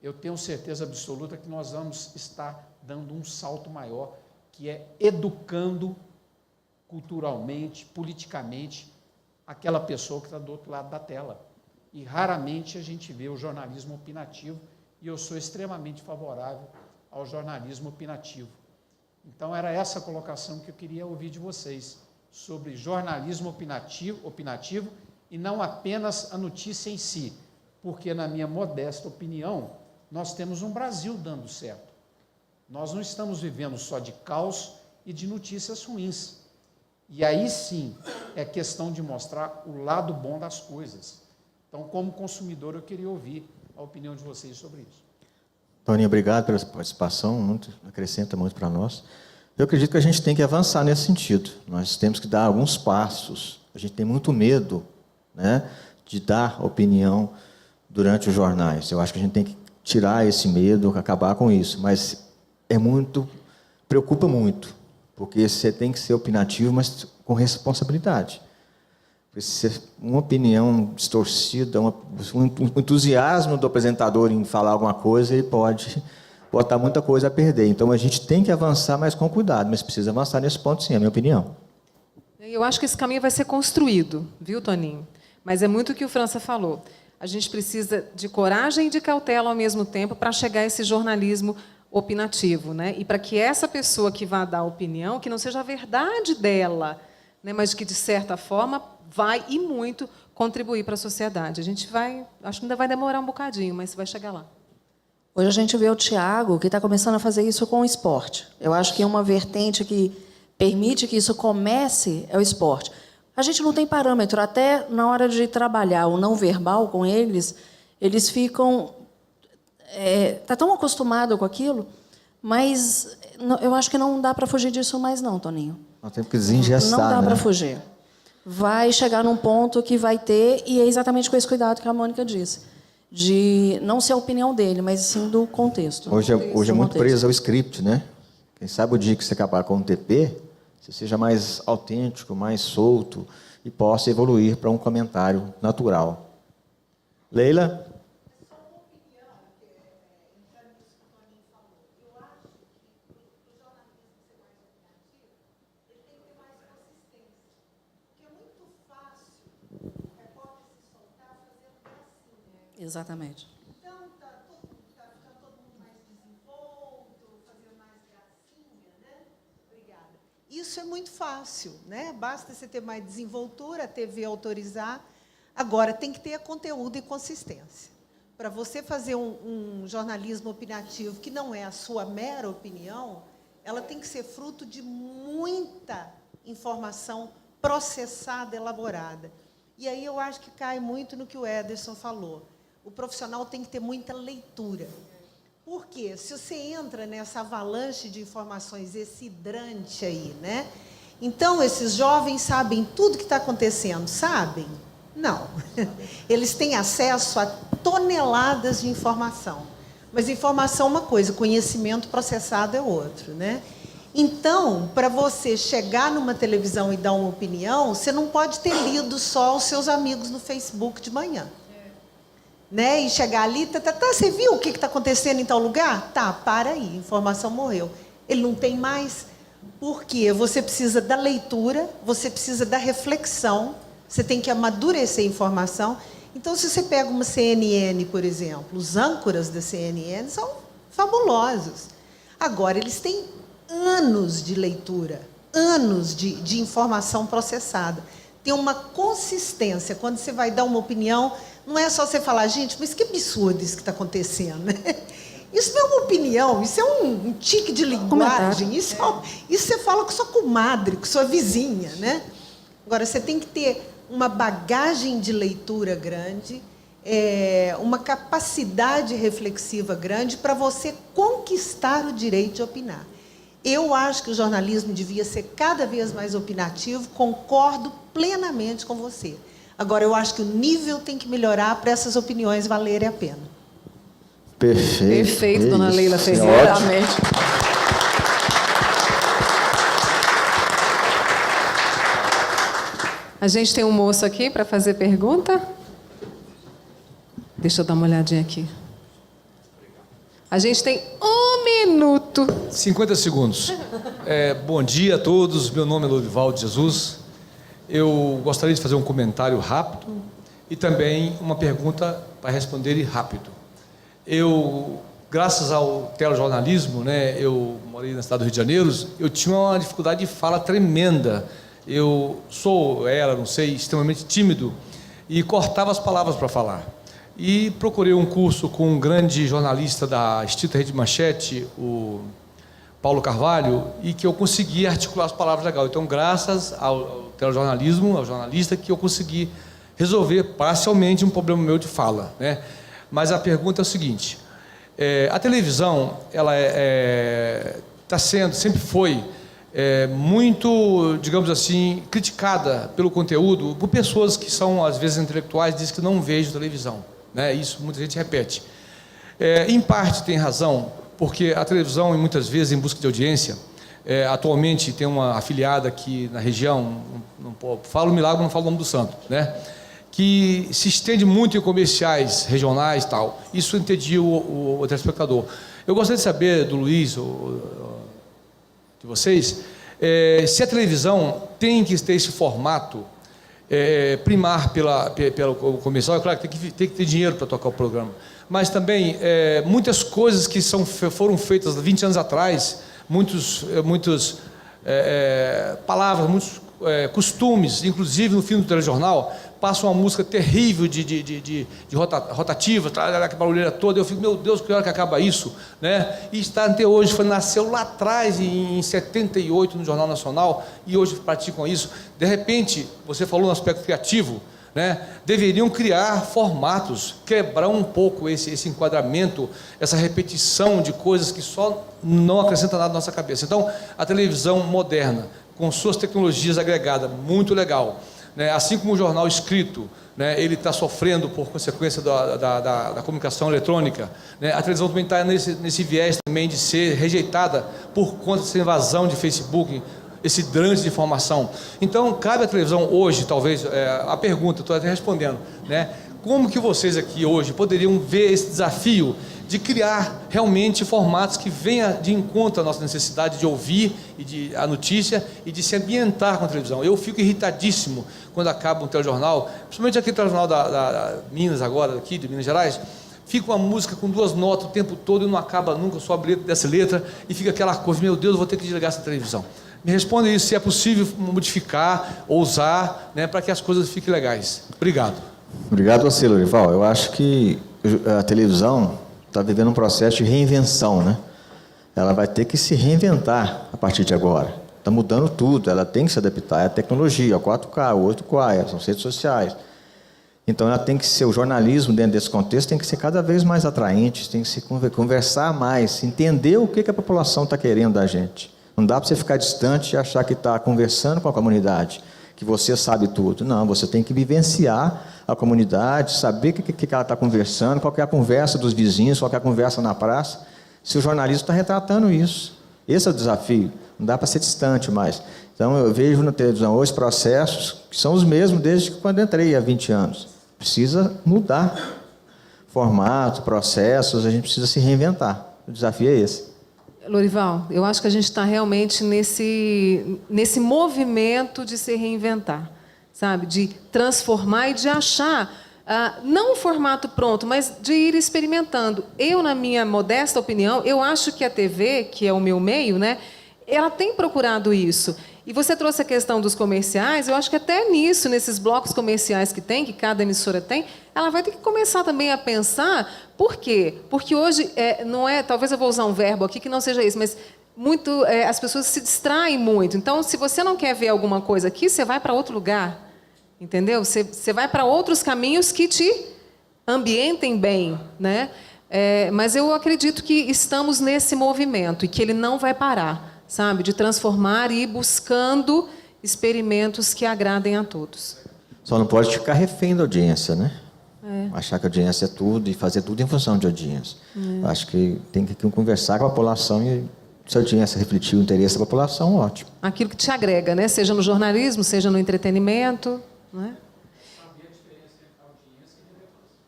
eu tenho certeza absoluta que nós vamos estar dando um salto maior, que é educando culturalmente, politicamente, aquela pessoa que está do outro lado da tela. E raramente a gente vê o jornalismo opinativo, e eu sou extremamente favorável ao jornalismo opinativo. Então, era essa a colocação que eu queria ouvir de vocês, sobre jornalismo opinativo e não apenas a notícia em si, porque, na minha modesta opinião, nós temos um Brasil dando certo. Nós não estamos vivendo só de caos e de notícias ruins. E aí, sim, é questão de mostrar o lado bom das coisas. Então, como consumidor, eu queria ouvir a opinião de vocês sobre isso. Toninho, obrigado pela participação, acrescenta muito para nós. Eu acredito que a gente tem que avançar nesse sentido. Nós temos que dar alguns passos. A gente tem muito medo, né, de dar opinião durante os jornais. Eu acho que a gente tem que tirar esse medo, acabar com isso. Mas preocupa muito, porque você tem que ser opinativo, mas com responsabilidade. Uma opinião distorcida, um entusiasmo do apresentador em falar alguma coisa, ele pode botar muita coisa a perder. Então, a gente tem que avançar, mas com cuidado. Mas precisa avançar nesse ponto, sim, é a minha opinião. Eu acho que esse caminho vai ser construído, viu, Toninho? Mas é muito o que o França falou. A gente precisa de coragem e de cautela ao mesmo tempo para chegar a esse jornalismo opinativo, né? E para que essa pessoa que vá dar a opinião, que não seja a verdade dela, né, mas que, de certa forma, vai e muito contribuir para a sociedade. A gente vai, acho que ainda vai demorar um bocadinho, mas vai chegar lá. Hoje a gente vê o Tiago, que está começando a fazer isso com o esporte. Eu acho que uma vertente que permite que isso comece é o esporte. A gente não tem parâmetro, até na hora de trabalhar o não verbal com eles, eles ficam... Está tão acostumado com aquilo, mas eu acho que não dá para fugir disso mais não, Toninho. Nós temos que desengessar, não dá, né, para fugir. Vai chegar num ponto que vai ter, e é exatamente com esse cuidado que a Mônica disse, de não ser a opinião dele, mas sim do contexto. Hoje é muito preso ao script, né? Quem sabe o dia que você acabar com o TP, você seja mais autêntico, mais solto e possa evoluir para um comentário natural. Leila? Exatamente. Então, está ficando todo mundo mais desenvolto, fazendo mais gracinha, né? Obrigada. Isso é muito fácil, né? Basta você ter mais desenvoltura, a TV autorizar. Agora, tem que ter conteúdo e consistência. Para você fazer um jornalismo opinativo que não é a sua mera opinião, ela tem que ser fruto de muita informação processada, elaborada. E aí eu acho que cai muito no que o Ederson falou. O profissional tem que ter muita leitura. Por quê? Se você entra nessa avalanche de informações, esse hidrante aí, né? Então, esses jovens sabem tudo que está acontecendo, sabem? Não. Eles têm acesso a toneladas de informação. Mas informação é uma coisa, conhecimento processado é outro, né? Então, para você chegar numa televisão e dar uma opinião, você não pode ter lido só os seus amigos no Facebook de manhã. Né? E chegar ali, você viu o que está acontecendo em tal lugar? Tá, para aí, informação morreu. Ele não tem mais. Por quê? Você precisa da leitura, você precisa da reflexão, você tem que amadurecer a informação. Então, se você pega uma CNN, por exemplo, os âncoras da CNN são fabulosos. Agora, eles têm anos de leitura, anos de informação processada. Tem uma consistência. Quando você vai dar uma opinião, não é só você falar, gente, mas que absurdo isso que está acontecendo, né? Isso não é uma opinião, isso é um tique de linguagem. Isso você fala com sua comadre, com sua vizinha, né? Agora, você tem que ter uma bagagem de leitura grande, uma capacidade reflexiva grande para você conquistar o direito de opinar. Eu acho que o jornalismo devia ser cada vez mais opinativo, concordo plenamente com você. Agora, eu acho que o nível tem que melhorar para essas opiniões valerem a pena. Perfeito. Perfeito, dona Leila Ferreira. Exatamente. A gente tem um moço aqui para fazer pergunta. Deixa eu dar uma olhadinha aqui. A gente tem 1 minuto. 50 segundos. Bom dia a todos, meu nome é Lorival de Jesus. Eu gostaria de fazer um comentário rápido e também uma pergunta para responder rápido. Graças ao telejornalismo, né, eu morei na cidade do Rio de Janeiro, eu tinha uma dificuldade de fala tremenda. Eu era, não sei, extremamente tímido e cortava as palavras para falar. E procurei um curso com um grande jornalista da extinta Rede Manchete, o Paulo Carvalho, e que eu consegui articular as palavras legal. Então, graças ao telejornalismo, ao jornalista, que eu consegui resolver parcialmente um problema meu de fala, né? Mas a pergunta é o seguinte: a televisão, ela sempre foi muito, digamos assim, criticada pelo conteúdo por pessoas que são, às vezes, intelectuais, dizem que não vejam televisão, né? Isso muita gente repete. Em parte tem razão, porque a televisão, muitas vezes, em busca de audiência, atualmente tem uma afiliada aqui na região, não falo o milagre, não falo o nome do santo, né? Que se estende muito em comerciais regionais e tal. Isso entedia o telespectador. Eu gostaria de saber do Luiz, de vocês, se a televisão tem que ter esse formato, primar pelo comercial. É claro que tem que ter dinheiro para tocar o programa, mas também muitas coisas que foram feitas 20 anos atrás, muitas palavras, muitos costumes, inclusive no fim do telejornal, passa uma música terrível de rotativa, aquela barulheira toda. Eu fico, meu Deus, que hora que acaba isso, né? E está até hoje, nasceu lá atrás, em 78, no Jornal Nacional, e hoje praticam isso. De repente, você falou no aspecto criativo, né? Deveriam criar formatos, quebrar um pouco esse enquadramento, essa repetição de coisas que só não acrescentam nada na nossa cabeça. Então, a televisão moderna, com suas tecnologias agregadas, muito legal, né? Assim como o jornal escrito, né, ele está sofrendo por consequência da comunicação eletrônica, né? A televisão também está nesse viés também de ser rejeitada por conta dessa invasão de Facebook, esse drante de informação. Então, cabe à televisão hoje, talvez, a pergunta, estou até respondendo, né? Como que vocês aqui hoje poderiam ver esse desafio de criar realmente formatos que venham de encontro à nossa necessidade de ouvir a notícia e de se ambientar com a televisão? Eu fico irritadíssimo quando acaba um telejornal, principalmente aquele telejornal da Minas agora, aqui de Minas Gerais, fica uma música com 2 notas o tempo todo e não acaba nunca, só a letra dessa letra, e fica aquela coisa, meu Deus, vou ter que desligar essa televisão. Me responda isso, se é possível modificar, ousar, né, para que as coisas fiquem legais. Obrigado. Obrigado a você, Lorival. Eu acho que a televisão está vivendo um processo de reinvenção, né? Ela vai ter que se reinventar a partir de agora. Está mudando tudo, ela tem que se adaptar à tecnologia, ao 4K, ao 8K, são redes sociais. Então, ela tem que ser, o jornalismo dentro desse contexto tem que ser cada vez mais atraente, tem que se conversar mais, entender o que a população está querendo da gente. Não dá para você ficar distante e achar que está conversando com a comunidade, que você sabe tudo. Não, você tem que vivenciar a comunidade, saber o que ela está conversando, qual que é a conversa dos vizinhos, qual que é a conversa na praça. Se o jornalismo está retratando isso. Esse é o desafio. Não dá para ser distante mais. Então, eu vejo na televisão hoje processos que são os mesmos desde quando entrei há 20 anos. Precisa mudar formato, processos, a gente precisa se reinventar. O desafio é esse. Lorival, eu acho que a gente está realmente nesse movimento de se reinventar, sabe? De transformar e de achar, não um formato pronto, mas de ir experimentando. Eu, na minha modesta opinião, eu acho que a TV, que é o meu meio, né, ela tem procurado isso. E você trouxe a questão dos comerciais, eu acho que até nisso, nesses blocos comerciais que cada emissora tem, ela vai ter que começar também a pensar. Por quê? Porque hoje, não é, talvez eu vou usar um verbo aqui que não seja isso, mas as pessoas se distraem muito. Então, se você não quer ver alguma coisa aqui, você vai para outro lugar. Entendeu? Você vai para outros caminhos que te ambientem bem, né? Mas eu acredito que estamos nesse movimento e que ele não vai parar, sabe? De transformar e ir buscando experimentos que agradem a todos. Só não pode ficar refém da audiência, né? Achar que a audiência é tudo e fazer tudo em função de audiência. Acho que tem que conversar com a população e, se a audiência refletir o interesse da população, ótimo. Aquilo que te agrega, né? Seja no jornalismo, seja no entretenimento, não é?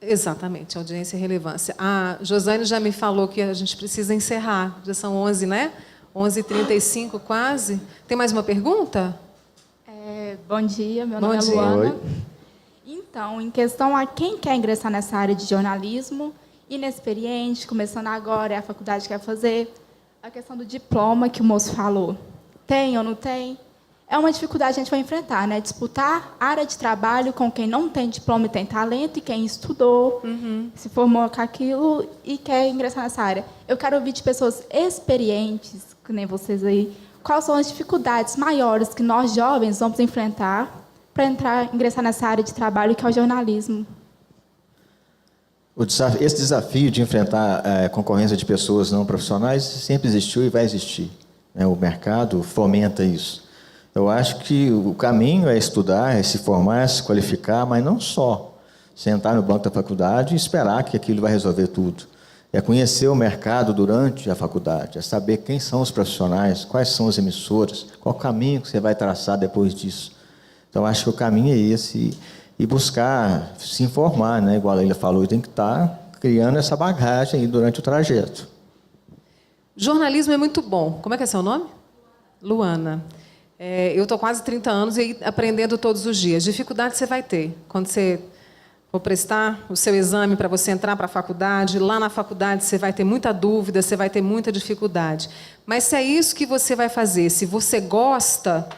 Exatamente, audiência e relevância. A Josane já me falou que a gente precisa encerrar. Já são 11, né? 11h35 quase. Tem mais uma pergunta? Bom dia, meu nome é Luana. Oi. Então, em questão a quem quer ingressar nessa área de jornalismo, inexperiente, começando agora, é a faculdade que quer fazer, a questão do diploma que o moço falou. Tem ou não tem? É uma dificuldade que a gente vai enfrentar, né? Disputar área de trabalho com quem não tem diploma e tem talento, e quem estudou, se formou com aquilo e quer ingressar nessa área. Eu quero ouvir de pessoas experientes, que nem vocês aí, quais são as dificuldades maiores que nós, jovens, vamos enfrentar para ingressar nessa área de trabalho, que é o jornalismo. Esse desafio de enfrentar a concorrência de pessoas não profissionais sempre existiu e vai existir, né? O mercado fomenta isso. Eu acho que o caminho é estudar, é se formar, é se qualificar, mas não só sentar no banco da faculdade e esperar que aquilo vai resolver tudo. É conhecer o mercado durante a faculdade, é saber quem são os profissionais, quais são as emissoras, qual o caminho que você vai traçar depois disso. Então, acho que o caminho é esse, e buscar se informar, né? Igual a Leila falou, tem que estar criando essa bagagem aí durante o trajeto. Jornalismo é muito bom. Como é que é seu nome? Luana. Eu estou quase 30 anos e aprendendo todos os dias. Dificuldade você vai ter. Quando você for prestar o seu exame para você entrar para a faculdade, lá na faculdade você vai ter muita dúvida, você vai ter muita dificuldade. Mas se é isso que você vai fazer, se você gosta,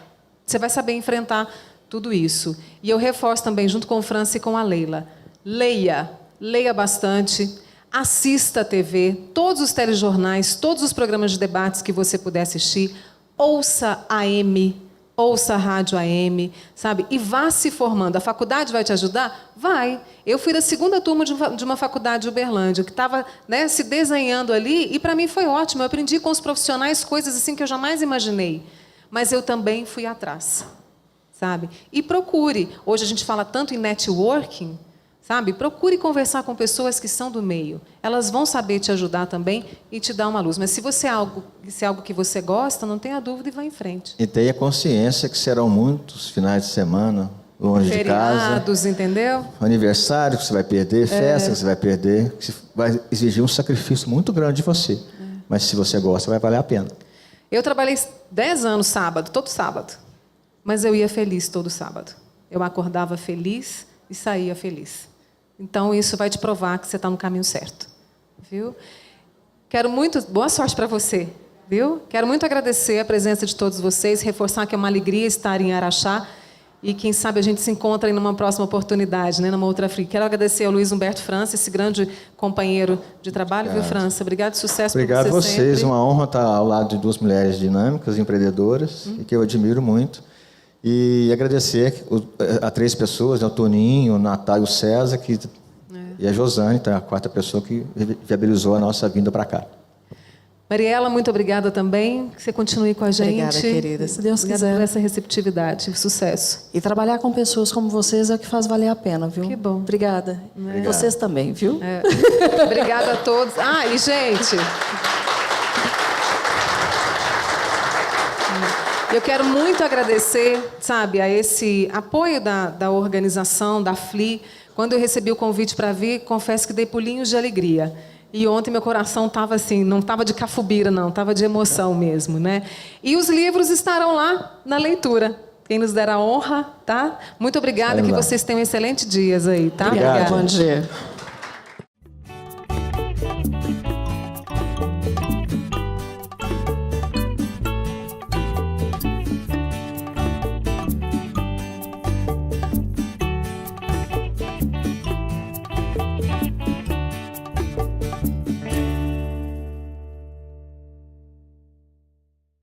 você vai saber enfrentar tudo isso. E eu reforço também, junto com o França e com a Leila, leia bastante, assista a TV, todos os telejornais, todos os programas de debates que você puder assistir, ouça AM, ouça a rádio AM, sabe? E vá se formando. A faculdade vai te ajudar? Vai. Eu fui da segunda turma de uma faculdade de Uberlândia, que estava, né, se desenhando ali, e para mim foi ótimo. Eu aprendi com os profissionais coisas assim que eu jamais imaginei. Mas eu também fui atrás, sabe? E procure. Hoje a gente fala tanto em networking, sabe? Procure conversar com pessoas que são do meio. Elas vão saber te ajudar também e te dar uma luz. Mas se é algo que você gosta, não tenha dúvida e vá em frente. E tenha consciência que serão muitos finais de semana, longe de casa. Feriados, entendeu? Aniversário que você vai perder, festa que você vai perder, que vai exigir um sacrifício muito grande de você. Mas se você gosta, vai valer a pena. Eu trabalhei 10 anos sábado, todo sábado. Mas eu ia feliz todo sábado. Eu acordava feliz e saía feliz. Então, isso vai te provar que você está no caminho certo. Viu? Boa sorte para você. Viu? Quero muito agradecer a presença de todos vocês, reforçar que é uma alegria estar em Araxá e, quem sabe, a gente se encontra em uma próxima oportunidade, né, numa outra free. Quero agradecer ao Luiz Humberto França, esse grande companheiro de trabalho. Obrigado. Viu, França? Obrigado, sucesso para você. Obrigado a vocês. Sempre. Uma honra estar ao lado de duas mulheres dinâmicas, empreendedoras, e que eu admiro muito. E agradecer a 3 pessoas, né, o Toninho, o Natal e o César, e a Josane, tá, a 4ª pessoa que viabilizou a nossa vinda para cá. Mariela, muito obrigada também. Que você continue com a gente. Obrigada, querida. Se Deus obrigada quiser. por essa receptividade. Sucesso. E trabalhar com pessoas como vocês é o que faz valer a pena, viu? Que bom. Obrigada. Obrigado. Vocês também, viu? Obrigada a todos. E, gente... Eu quero muito agradecer, sabe, a esse apoio da organização, da FLI. Quando eu recebi o convite para vir, confesso que dei pulinhos de alegria. E ontem meu coração estava assim, não estava de cafubira, não, estava de emoção mesmo, né? E os livros estarão lá na leitura. Quem nos der a honra, tá? Muito obrigada, que vocês tenham excelentes dias aí, tá? Obrigada. Bom dia.